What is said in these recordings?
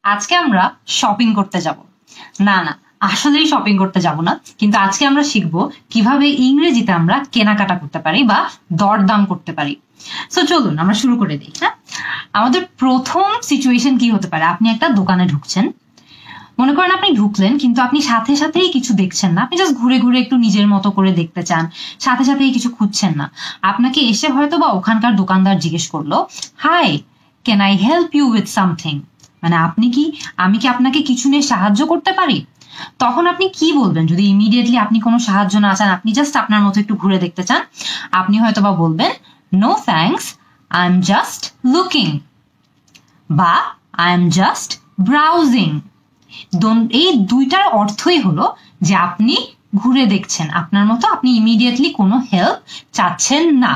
আজকে আমরা শপিং করতে যাব না না আসলেই শপিং করতে যাব না, কিন্তু আজকে আমরা শিখবো কিভাবে ইংরেজিতে আমরা কেনাকাটা করতে পারি বা দরদাম করতে পারি। সো চলুন আমরা শুরু করে দিই। হ্যাঁ, আমাদের প্রথম সিচুয়েশন কি হতে পারে? আপনি একটা দোকানে ঢুকছেন, মনে করেন আপনি ঢুকলেন কিন্তু আপনি সাথে সাথেই কিছু দেখছেন না, আপনি জাস্ট ঘুরে ঘুরে একটু নিজের মতো করে দেখতে চান, সাথে সাথেই কিছু খুঁজছেন না। আপনাকে এসে হয়তো বা ওখানকার দোকানদার জিজ্ঞেস করলো, hi, can I help you with something? মানে আমি কি আপনাকে কিছু নিয়ে সাহায্য করতে পারি? তখন আপনি কি বলবেন? যদি ইমিডিয়েটলি আপনি কোনো সাহায্য না চান, আপনি জাস্ট আপনার মতো একটু ঘুরে দেখতে চান, আপনি হয়তো বা বলবেন, no thanks, I am just looking, বা আই এম জাস্ট ব্রাউজিং। এই দুইটার অর্থই হলো যে আপনি ঘুরে দেখছেন আপনার মতো, আপনি ইমিডিয়েটলি কোনো হেল্প চাচ্ছেন না।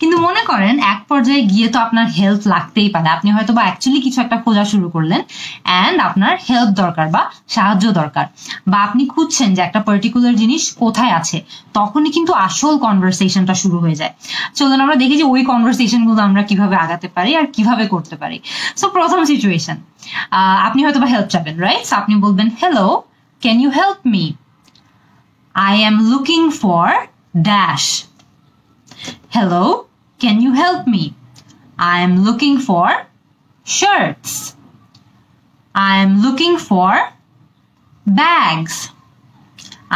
কিন্তু মনে করেন এক পর্যায়ে গিয়ে তো আপনার হেল্প লাগতেই পারে, আপনি হয়তো বা অ্যাকচুয়ালি কিছু একটা খোঁজা শুরু করলেন অ্যান্ড আপনার হেল্প দরকার বা সাহায্য দরকার, বা আপনি খুঁজছেন যে একটা পার্টিকুলার জিনিস কোথায় আছে, তখনই কিন্তু আসল কনভারসেশনটা শুরু হয়ে যায়। চলুন আমরা দেখি যে ওই কনভারসেশন গুলো আমরা কিভাবে আগাতে পারি আর কিভাবে করতে পারি। সো প্রথম সিচুয়েশন, আপনি হয়তো বা হেল্প চাবেন, রাইট? সো আপনি বলবেন, hello, can you help me? I am looking for dash. Hello, can you help me? I am looking for shirts. I am looking for bags.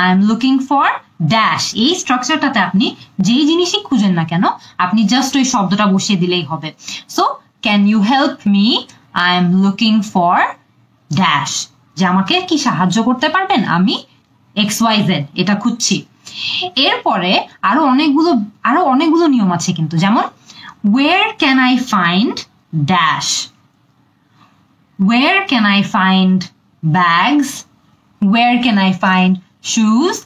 I am looking for dash. এই স্ট্রাকচারটাতে আপনি যেই জিনিসই খুঁজেন না কেন, আপনি জাস্ট ওই শব্দটা বসিয়ে দিলেই হবে। So can you help me? I am looking for dash. যে আমাকে কি সাহায্য করতে পারবেন? আমি XYZ এটা খুঁজছি। এরপরে আরো অনেকগুলো নিয়ম আছে কিন্তু, যেমন where can I find dash, where can I find bags, where can I find shoes।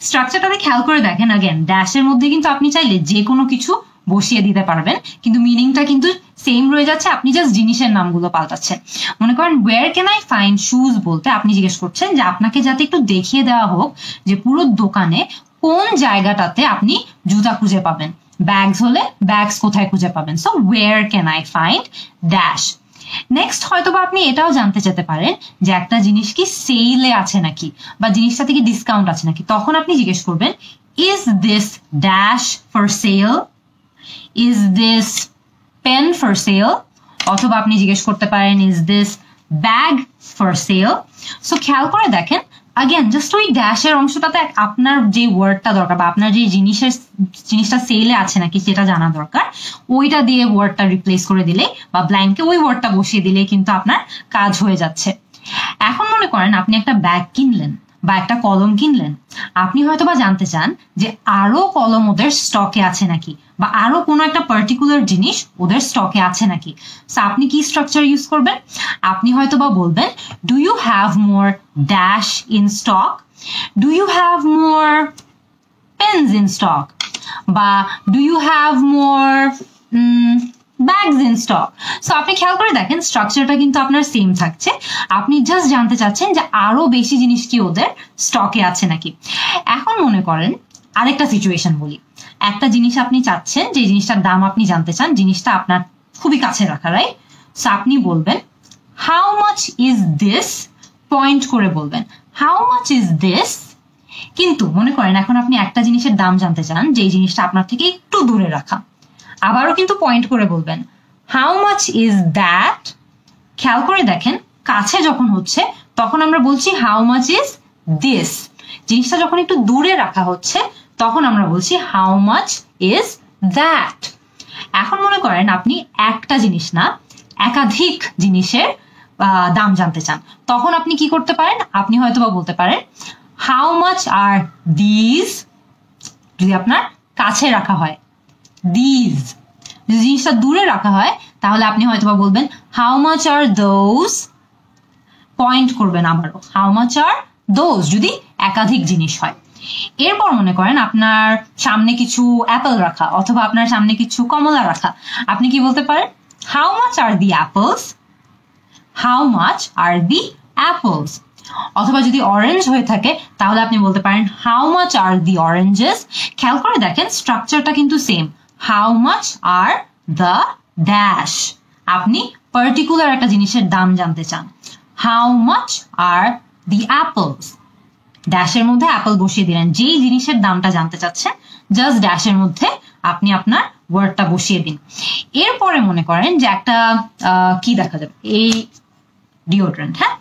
স্ট্রাকচারটাতে খেয়াল করে দেখেন, अगेन ড্যাশের মধ্যে কিন্তু আপনি চাইলে যে কোনো কিছু বসিয়ে দিতে পারবেন, কিন্তু মিনিংটা কিন্তু সেম রয়ে যাচ্ছে, আপনি জাস্ট জিনিসের নামগুলো পাল্টাচ্ছেন। মনে করেন where can I find shoes বলতে আপনি জিজ্ঞেস করছেন যে আপনাকে যাতে একটু দেখিয়ে দেওয়া হোক যে পুরো দোকানে কোন জায়গাটাতে আপনি জুতা খুঁজে পাবেন, ব্যাগস হলে ব্যাগস কোথায় খুঁজে পাবেন। So where can I find dash। Next হয়তো বা আপনি এটাও জানতে চাইতে পারেন যে একটা জিনিস কি সেলে আছে নাকি, বা জিনিসটাতে কি ডিসকাউন্ট আছে নাকি, তখন আপনি জিজ্ঞেস করবেন, is this dash for sale, is this pen for sale, অথবা আপনি জিজ্ঞেস করতে পারেন, is this bag for sale। So খেয়াল করে দেখেন, अगेन জাস্ট ওই ড্যাশের অংশটাতে আপনার যে ওয়ার্ডটা দরকার বা আপনার যে জিনিসটা সেলে আছে নাকি সেটা জানা দরকার, ওইটা দিয়ে ওয়ার্ডটা রিপ্লেস করে দিলে বা ব্ল্যাঙ্কে ওই ওয়ার্ডটা বসিয়ে দিলে কিন্তু আপনার কাজ হয়ে যাচ্ছে। এখন মনে করেন আপনি একটা ব্যাগ কিনলেন বা একটা কলম কিনলেন, আপনি হয়তো বা জানতে চান যে আরো কলম ওদের স্টকে আছে নাকি, বা আরো কোনো একটা পার্টিকুলার জিনিস ওদের স্টকে আছে নাকি। সো আপনি কি স্ট্রাকচার ইউজ করবেন? আপনি হয়তো বা বলবেন, do you have more dash in stock, do you have more pens in stock, বা do you have more bags in stock. So আপনি খেয়াল করে দেখেন স্ট্রাকচারটা কিন্তু আপনার সেম থাকছে, আপনি জাস্ট জানতে চাচ্ছেন যে আরো বেশি জিনিস কি ওদের স্টকে আছে নাকি। এখন মনে করেন আরেকটা সিচুয়েশন বলি, একটা জিনিস আপনি চাচ্ছেন, যে জিনিসটার দাম আপনি জানতে চান, জিনিসটা আপনার খুবই কাছে রাখা, রাইট? সো আপনি বলবেন, how much is this, point করে বলবেন, হাউ মাচ ইজ দিস। কিন্তু মনে করেন এখন আপনি একটা জিনিসের দাম জানতে চান, যে জিনিসটা আপনার থেকে একটু দূরে রাখা, আবারও কিন্তু পয়েন্ট করে বলবেন, হাউ মাচ ইজ দ্যাট। খেয়াল করে দেখেন কাছে যখন হচ্ছে তখন আমরা বলছি হাউ মাচ ইজ দিস, জিনিসটা যখন একটু দূরে রাখা হচ্ছে তখন আমরা বলছি হাউ মাচ ইজ দ্যাট। এখন মনে করেন আপনি একটা জিনিস না একাধিক জিনিসের দাম জানতে চান, তখন আপনি কি করতে পারেন? আপনি হয়তো বা বলতে পারেন, হাউ মাচ আর দিস, যদি আপনার কাছে রাখা হয়, দিস। যদি জিনিসটা দূরে রাখা হয় তাহলে আপনি হয়তো বা বলবেন, how much are those, point করবেন আবারও, হাউ মাচ আর দোজ, যদি একাধিক জিনিস হয়। এরপর মনে করেন আপনার সামনে কিছু অ্যাপেল রাখা, অথবা আপনার সামনে কিছু কমলা রাখা, আপনি কি বলতে পারেন, how much are the apples, how much are the apples. অথবা যদি অরেঞ্জ হয়ে থাকে তাহলে আপনি বলতে পারেন, how much are the oranges. খেয়াল করে দেখেন স্ট্রাকচারটা কিন্তু same, how much are the dash. আপনি পার্টিকুলার একটা জিনিসের দাম জানতে চান, how much are the apples, ড্যাশের মধ্যে অ্যাপল বসিয়ে দিলেন, যেই জিনিসের দামটা জানতে চাচ্ছেন জাস্ট ড্যাশের মধ্যে আপনি আপনার ওয়ার্ডটা বসিয়ে দিন। এরপরে মনে করেন যে একটা কি দেখা যাবে, এই ডিওড্রেন্ট, হ্যাঁ,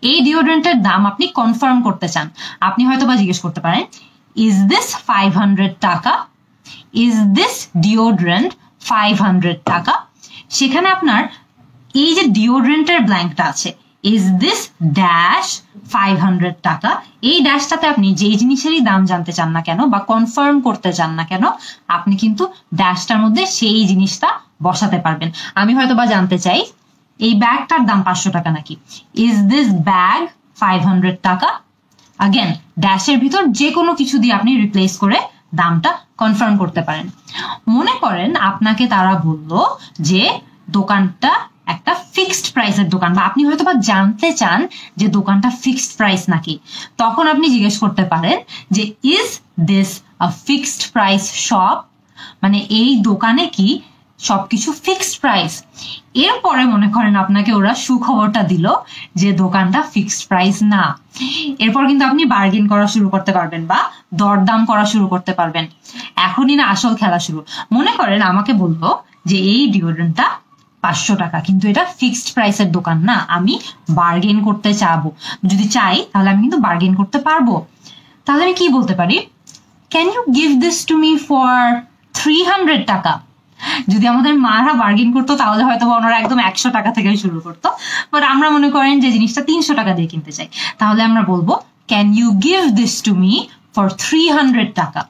এই ডিওড্রেন্টের দাম আপনি কনফার্ম করতে চান। আপনি হয়তো বা জিজ্ঞেস করতে পারেন, ইজ দিস 500 টাকা, ইজ দিস ডিওড্রেন্ট 500 টাকা। সেখানে আপনার এই যে ডিওড্রেন্টের ব্ল্যাঙ্কটা আছে, ইজ দিস ড্যাশ 500 টাকা, এই ড্যাশটাতে আপনি যেই জিনিসেরই দাম জানতে চান না কেন বা কনফার্ম করতে চান না কেন, আপনি কিন্তু ড্যাশটার মধ্যে সেই জিনিসটা বসাতে পারবেন। আমি হয়তো বা জানতে চাই এই ব্যাগটার দাম 500 টাকা নাকি, ইজ দিস ব্যাগ 500 টাকা। আগেন ড্যাশের ভিতর যে কোনো কিছু দিয়ে আপনি রিপ্লেস করে দামটা কনফার্ম করতে পারেন। মনে করেন আপনাকে তারা বলল যে দোকানটা একটা ফিক্সড প্রাইসের দোকান, বা আপনি হয়তো বা জানতে চান যে দোকানটা ফিক্সড প্রাইস নাকি, তখন আপনি জিজ্ঞেস করতে পারেন যে is this a fixed price shop, মানে এই দোকানে কি সবকিছু ফিক্সড প্রাইস। এরপরে মনে করেন আপনাকে ওরা সুখবরটা দিল যে দোকানটা ফিক্সড প্রাইস না, এরপর কিন্তু আপনি বার্গেন করা শুরু করতে পারবেন বা দরদাম করা শুরু করতে পারবেন। এখনই না আসল খেলা শুরু। মনে করেন আমাকে বললো যে এই ডিওড্রেন্টটা 500 টাকা, কিন্তু এটা ফিক্সড প্রাইসের দোকান না, আমি বার্গেন করতে চাবো, যদি চাই তাহলে আমি কিন্তু বার্গেন করতে পারবো। তাহলে আমি কি বলতে পারি, can you give this to me for 300 টাকা। যদি আমাদের মারা বার্গেন করতো তাহলে হয়তো ওনারা একদম 100 টাকা থেকে শুরু করতো, বাট আমরা মনে করেন যে জিনিসটা 300 টাকা দিয়ে কিনতে চাই, তাহলে আমরা বলবো can you give this to me for 300 টাকা।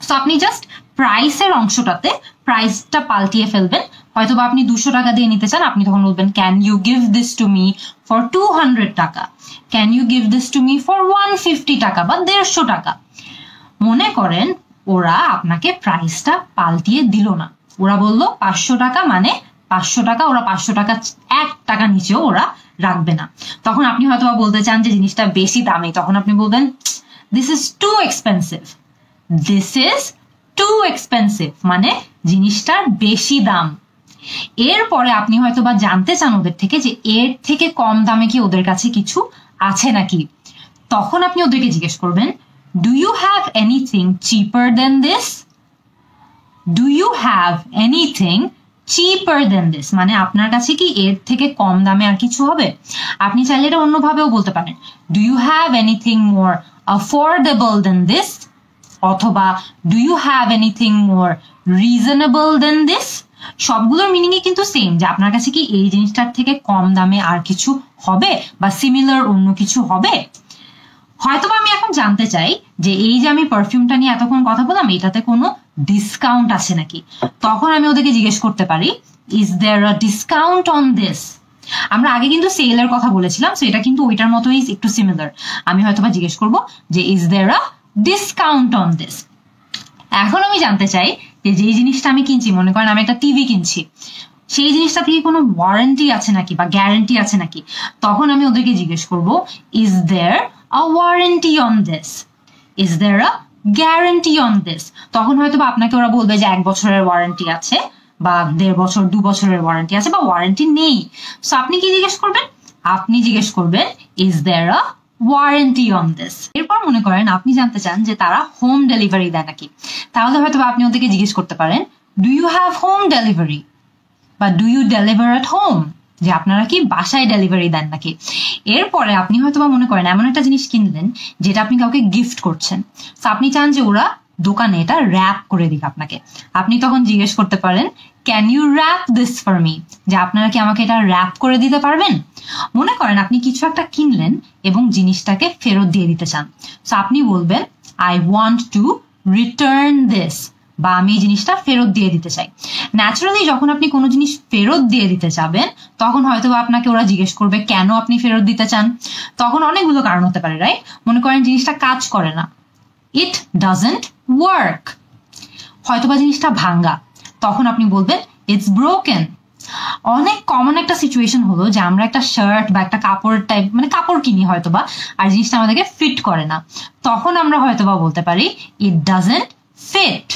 সো আপনি জাস্ট প্রাইসের অংশটাতে প্রাইসটা পাল্টিয়ে ফেলবেন, হয়তো বা আপনি 200 টাকা দিয়ে নিতে চান, আপনি তখন বলবেন can you give this to me for 200 টাকা, can you give this to me for 150 টাকা বা 150 টাকা। মনে করেন ওরা আপনাকে প্রাইসটা পাল্টিয়ে দিল না, ওরা বললো 500 টাকা মানে 500 টাকা, ওরা 500 টাকা 1 টাকা নিচেও ওরা রাখবে না। তখন আপনি হয়তো বলতে চান যে জিনিসটা বেশি দামি, তখন আপনি বলবেন this is too expensive, this is too expensive, মানে জিনিসটার বেশি দাম। এরপরে আপনি হয়তো বা জানতে চান ওদের থেকে যে এর থেকে কম দামে কি ওদের কাছে কিছু আছে নাকি, তখন আপনি ওদেরকে জিজ্ঞেস করবেন do you have anything cheaper than this, do you have anything cheaper than this, মানে আপনার কাছে কি এর থেকে কম দামে আর কিছু হবে। আপনি চাইলে এটা অন্যভাবেও বলতে পারেন, do you have anything more affordable than this, অথবা do you have anything more reasonable than this. সবগুলোর মিনিংই কিন্তু সেম, যে আপনার কাছে কি এই জিনিসটার থেকে কম দামে আর কিছু হবে বা সিমিলার অন্য কিছু হবে। হয়তোবা আমি এখন জানতে চাই যে এই যে আমি পারফিউমটা নিয়ে এতক্ষণ কথা বললাম এটাতে কোনো ডিসকাউন্ট আছে নাকি, তখন আমি ওদেরকে জিজ্ঞেস করতে পারি is there a discount on this. আমরা আগে কিন্তু সেলের কথা বলেছিলাম, সো এটা কিন্তু ওইটার মতোই একটু সিমিলার। আমি হয়তোবা জিজ্ঞেস করবো যে is there a discount on this. এখন আমি জানতে চাই যে যেই জিনিসটা আমি কিনছি, মনে করেন আমি একটা টিভি কিনছি, সেই জিনিসটা থেকে কোনো ওয়ারেন্টি আছে নাকি বা গ্যারান্টি আছে নাকি, তখন আমি ওদেরকে জিজ্ঞেস করবো is there a warranty on this, is there a guarantee on this. তখন হয়তো বা আপনাকে ওরা বলবে যে 1 বছরের ওয়ারেন্টি আছে বা 1.5 বছর 2 বছরের ওয়ারেন্টি আছে বা ওয়ারেন্টি নেই। সো আপনি কি জিজ্ঞেস করবেন, আপনি জিজ্ঞেস করবেন is there a warranty on this. এরপর মনে করেন আপনি জানতে চান যে তারা হোম ডেলিভারি দেয় নাকি, তাহলে হয়তো আপনি ওদেরকে জিজ্ঞেস করতে পারেন do you have home delivery বা do you deliver at home, যে আপনারা কি বাসায় ডেলিভারি দেন নাকি। এরপরে আপনি হয়তো বা মনে করেন এমন একটা জিনিস কিনলেন যেটা আপনি কাউকে গিফট করছেন, তো আপনি চান যে ওরা দোকানে এটা র্যাপ করে দিক আপনাকে, আপনি তখন জিজ্ঞেস করতে পারেন can you wrap this for me, যে আপনারা কি আমাকে এটা র্যাপ করে দিতে পারবেন। মনে করেন আপনি কিছু একটা কিনলেন এবং জিনিসটাকে ফেরত দিয়ে দিতে চান, তো আপনি বলবেন I want to return this, বা আমি এই জিনিসটা ফেরত দিয়ে দিতে চাই। ন্যাচারালি যখন আপনি কোনো জিনিস ফেরত দিয়ে দিতে চাবেন তখন হয়তো আপনাকে ওরা জিজ্ঞেস করবে কেন আপনি ফেরত দিতে চান। তখন অনেকগুলো কারণ হতে পারে, রাইট। মনে করেন জিনিসটা কাজ করে না, ইট ডাজন্ট ওয়ার্ক, হয়তোবা জিনিসটা ভাঙ্গা, তখন আপনি বলবেন ইটস ব্রোকেন। অনেক কমন একটা সিচুয়েশন হলো যে আমরা একটা শার্ট বা একটা কাপড় টাইপ মানে কাপড় কিনি হয়তোবা, আর জিনিসটা আমাদেরকে ফিট করে না, তখন আমরা হয়তোবা বলতে পারি it doesn't fit,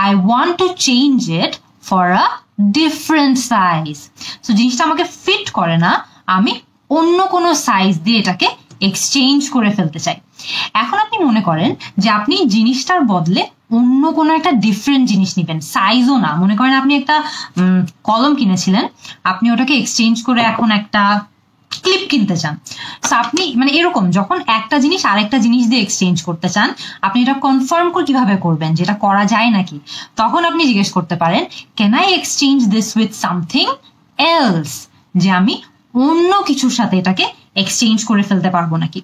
I want to change it for a different size. So জিনিসটা আমাকে ফিট করে না, আমি অন্য কোনো সাইজ দিয়ে এটাকে এক্সচেঞ্জ করে ফেলতে চাই। এখন আপনি মনে করেন যে আপনি জিনিসটার বদলে অন্য কোনো একটা ডিফারেন্ট জিনিস নিবেন, সাইজও না। মনে করেন আপনি একটা কলম কিনেছিলেন, আপনি ওটাকে এক্সচেঞ্জ করে এখন একটা ক্লিপ কিনতে চান। সো আপনি মানে এরকম যখন একটা জিনিস আরেকটা জিনিস দিয়ে এক্সচেঞ্জ করতে চান, আপনি এটা কনফার্ম কিভাবে করবেন যেটা করা যায় নাকি? তখন আপনি জিজ্ঞেস করতে পারেন, can I exchange this with something else, যে আমি অন্য কিছুর সাথে এটাকে এক্সচেঞ্জ করে ফেলতে পারবো নাকি।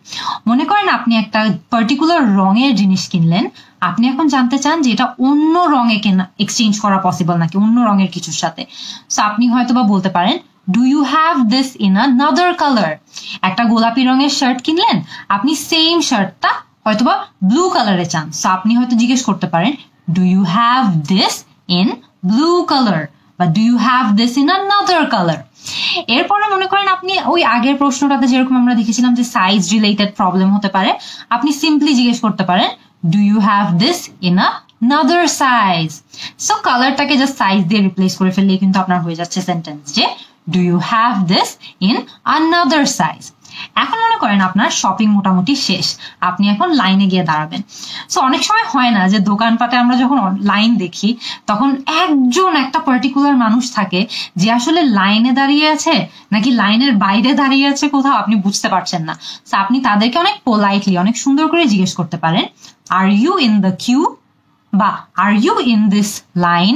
মনে করেন আপনি একটা পার্টিকুলার রঙের জিনিস কিনলেন, আপনি এখন জানতে চান যে এটা অন্য রঙে কেনা এক্সচেঞ্জ করা পসিবল নাকি অন্য রঙের কিছুর সাথে। সো আপনি হয়তো বা বলতে পারেন, do you have this in another colour. একটা গোলাপি রঙের শার্ট কিনলেন, আপনি সেম শার্টটা হয়তোবা ব্লু কালারে চান। সো আপনি হয়তো জিজ্ঞেস করতে পারেন, do you have this in blue colour, বা do you have this in another colour. এরপরে মনে করেন আপনি ওই আগের প্রশ্নটাতে যেরকম আমরা দেখেছিলাম যে সাইজ রিলেটেড প্রবলেম হতে পারে, আপনি সিম্পলি জিজ্ঞেস করতে পারেন, do you have this in another size. So কালারটাকে জাস্ট সাইজ দিয়ে রিপ্লেস করে ফেললেই কিন্তু আপনার হয়ে যাচ্ছে সেন্টেন্স যে do you have this in another size. এখন মনে করেন আপনার শপিং মোটামুটি শেষ, আপনি এখন লাইনে গিয়ে দাঁড়াবেন। সো অনেক সময় হয় না যে দোকানপাটে আমরা যখন লাইন দেখি তখন একজন একটা পার্টিকুলার মানুষ থাকে যে আসলে লাইনে দাঁড়িয়ে আছে নাকি লাইনের বাইরে দাঁড়িয়ে আছে কোথাও, আপনি বুঝতে পারছেন না। সো আপনি তাদেরকে অনেক পোলাইটলি অনেক সুন্দর করে জিজ্ঞেস করতে পারেন, are you in the queue, বা are you in this line.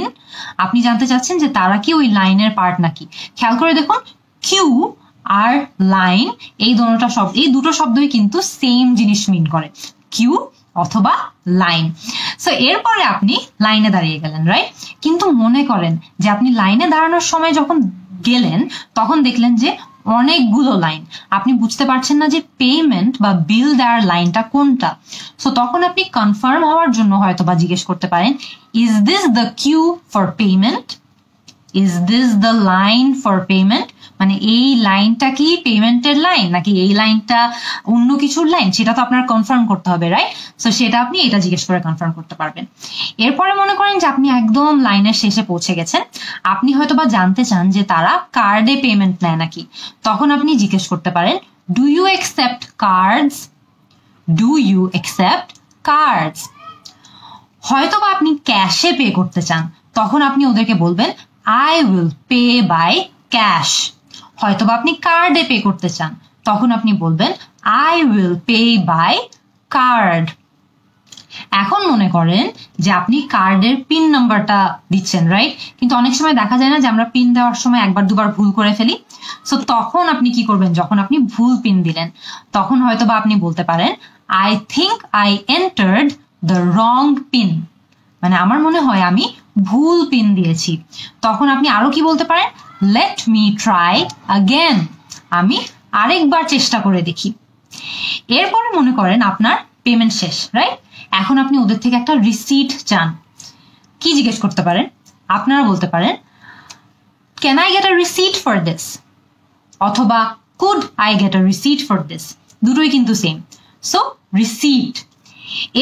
আপনি জানতে চাচ্ছেন যে তারা কি ওই লাইনের পার্ট নাকি। খেয়াল করে দেখুন, কিউ আর লাইন এই দুটো শব্দই কিন্তু সেম জিনিস মিন করে, কিউ অথবা লাইন। সো এরপরে আপনি লাইনে দাঁড়িয়ে গেলেন, রাইট? কিন্তু মনে করেন যে আপনি লাইনে দাঁড়ানোর সময় যখন গেলেন তখন দেখলেন যে অনেকগুলো লাইন, আপনি বুঝতে পারছেন না যে পেমেন্ট বা বিল দেওয়ার লাইনটা কোনটা। সো তখন আপনি কনফার্ম হওয়ার জন্য হয়তো বা জিজ্ঞেস করতে পারেন, is this the queue for payment, is this the line for payment, মানে এই লাইনটা কি পেমেন্টের লাইন নাকি এই লাইনটা অন্য কিছুর লাইন, সেটা তো আপনার কনফার্ম করতে হবে, রাইট? সো সেটা আপনি এটা জিজ্ঞেস করে কনফার্ম করতে পারবেন। এরপরে মনে করেন যে আপনি একদম লাইনের শেষে পৌঁছে গেছেন, আপনি হয়তো বা জানতে চান যে তারা কার্ডে পেমেন্ট নেয় নাকি। তখন আপনি জিজ্ঞেস করতে পারেন, do you accept cards, do you accept cards. হয়তো বা আপনি ক্যাশে পে করতে চান, তখন আপনি ওদেরকে বলবেন, I will pay by cash. হয়তোবা আপনি কার্ডে পে করতে চান, তখন আপনি বলবেন, I will pay by card. এখন মনে করেন যে আপনি কার্ডের পিন নাম্বারটা দিচ্ছেন, রাইট? কিন্তু অনেক সময় দেখা যায় না যে আমরা পিন দেওয়ার সময় একবার দুবার ভুল করে ফেলি। সো তখন আপনি কি করবেন, যখন আপনি ভুল পিন দিলেন তখন হয়তোবা আপনি বলতে পারেন, I think I entered the wrong pin, মানে আমার মনে হয় আমি ভুল পিন দিয়েছি। তখন আপনি আরো কি বলতে পারেন, লেট মি ট্রাই আগেন, আমি আরেকবার চেষ্টা করে দেখি। এরপরে মনে করেন আপনার পেমেন্ট শেষ, রাইট? এখন আপনি ওদের থেকে একটা রিসিট চান। কি জিজ্ঞেস করতে পারেন, আপনারা বলতে পারেন, can I get a receipt for this, অথবা could I get a receipt for this, দুটোই কিন্তু সেম। So receipt.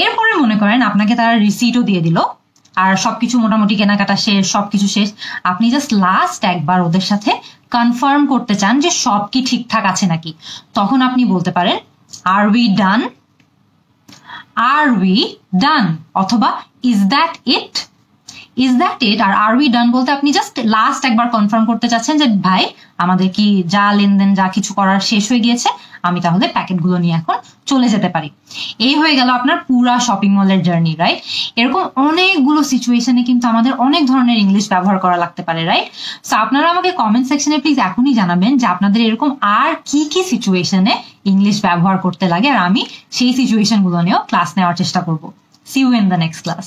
এরপরে মনে করেন আপনাকে তারা রিসিটও দিয়ে দিল, আর সবকিছু মোটামুটি কেনাকাটা শেষ, সবকিছু শেষ, আপনি জাস্ট লাস্ট একবার ওদের সাথে কনফার্ম করতে চান যে সব কি ঠিকঠাক আছে নাকি। তখন আপনি বলতে পারেন, আর we done, R we done, অথবা is that it, is that it. Are we done বলতে আপনি জাস্ট লাস্ট একবার কনফার্ম করতে চাচ্ছেন যে ভাই আমাদের কি যা লেনদেন যা কিছু করার শেষ হয়ে গিয়েছে, আমি তাহলে প্যাকেটগুলো নিয়ে এখন চলে যেতে পারি। এই হয়ে গেল আপনার পুরা শপিং মলের জার্নি, রাইট? এরকম অনেকগুলো সিচুয়েশনে কিন্তু আমাদের অনেক ধরনের ইংলিশ ব্যবহার করা লাগতে পারে, রাইট? সো আপনারা আমাকে কমেন্ট সেকশনে প্লিজ এখনই জানাবেন যে আপনাদের এরকম আর কি কি সিচুয়েশনে ইংলিশ ব্যবহার করতে লাগে, আর আমি সেই সিচুয়েশন গুলো নিয়েও ক্লাস নেওয়ার চেষ্টা করব। See you in the next class.